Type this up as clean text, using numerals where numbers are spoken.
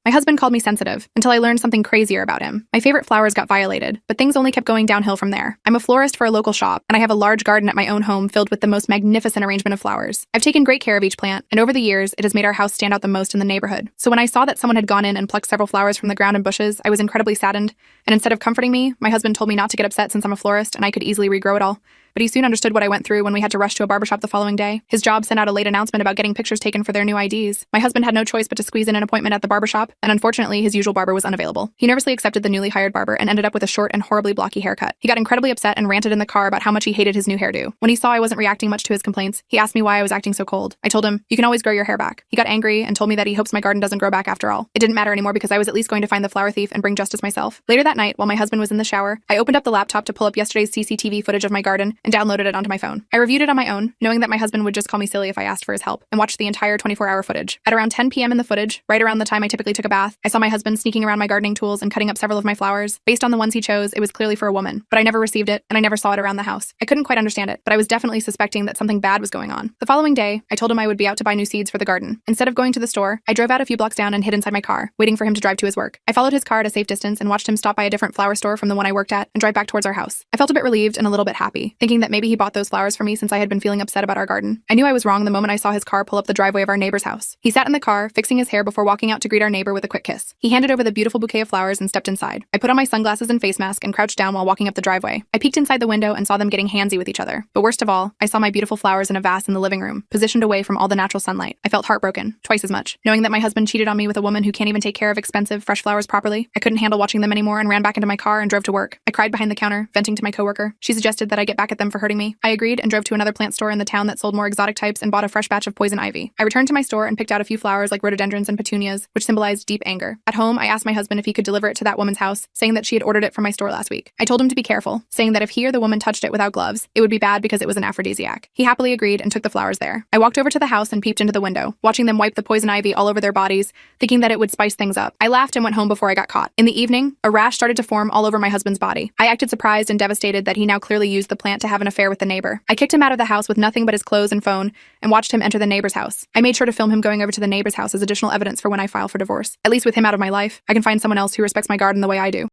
My husband called me sensitive until I learned something crazier about him. My favorite flowers got violated, but things only kept going downhill from there. I'm a florist for a local shop, and I have a large garden at my own home filled with the most magnificent arrangement of flowers. I've taken great care of each plant, and over the years, it has made our house stand out the most in the neighborhood. So when I saw that someone had gone in and plucked several flowers from the ground and bushes, I was incredibly saddened, and instead of comforting me, my husband told me not to get upset since I'm a florist and I could easily regrow it all. But he soon understood what I went through when we had to rush to a barbershop the following day. His job sent out a late announcement about getting pictures taken for their new IDs. My husband had no choice but to squeeze in an appointment at the barbershop, and unfortunately, his usual barber was unavailable. He nervously accepted the newly hired barber and ended up with a short and horribly blocky haircut. He got incredibly upset and ranted in the car about how much he hated his new hairdo. When he saw I wasn't reacting much to his complaints, he asked me why I was acting so cold. I told him, "You can always grow your hair back." He got angry and told me that he hopes my garden doesn't grow back after all. It didn't matter anymore because I was at least going to find the flower thief and bring justice myself. Later that night, while my husband was in the shower, I opened up the laptop to pull up yesterday's CCTV footage of my garden and downloaded it onto my phone. I reviewed it on my own, knowing that my husband would just call me silly if I asked for his help, and watched the entire 24-hour footage. At around 10 p.m. in the footage, right around the time I typically took a bath, I saw my husband sneaking around my gardening tools and cutting up several of my flowers. Based on the ones he chose, it was clearly for a woman, but I never received it, and I never saw it around the house. I couldn't quite understand it, but I was definitely suspecting that something bad was going on. The following day, I told him I would be out to buy new seeds for the garden. Instead of going to the store, I drove out a few blocks down and hid inside my car, waiting for him to drive to his work. I followed his car at a safe distance and watched him stop by a different flower store from the one I worked at and drive back towards our house. I felt a bit relieved and a little bit happy, thinking that maybe he bought those flowers for me since I had been feeling upset about our garden. I knew I was wrong the moment I saw his car pull up the driveway of our neighbor's house. He sat in the car, fixing his hair before walking out to greet our neighbor with a quick kiss. He handed over the beautiful bouquet of flowers and stepped inside. I put on my sunglasses and face mask and crouched down while walking up the driveway. I peeked inside the window and saw them getting handsy with each other. But worst of all, I saw my beautiful flowers in a vase in the living room, positioned away from all the natural sunlight. I felt heartbroken, twice as much, knowing that my husband cheated on me with a woman who can't even take care of expensive, fresh flowers properly. I couldn't handle watching them anymore and ran back into my car and drove to work. I cried behind the counter, venting to my coworker. She suggested that I get back at them for hurting me. I agreed and drove to another plant store in the town that sold more exotic types and bought a fresh batch of poison ivy. I returned to my store and picked out a few flowers like rhododendrons and petunias, which symbolized deep anger. At home, I asked my husband if he could deliver it to that woman's house, saying that she had ordered it from my store last week. I told him to be careful, saying that if he or the woman touched it without gloves, it would be bad because it was an aphrodisiac. He happily agreed and took the flowers there. I walked over to the house and peeped into the window, watching them wipe the poison ivy all over their bodies, thinking that it would spice things up. I laughed and went home before I got caught. In the evening, a rash started to form all over my husband's body. I acted surprised and devastated that he now clearly used the plant to have an affair with the neighbor. I kicked him out of the house with nothing but his clothes and phone and watched him enter the neighbor's house. I made sure to film him going over to the neighbor's house as additional evidence for when I file for divorce. At least with him out of my life, I can find someone else who respects my garden the way I do.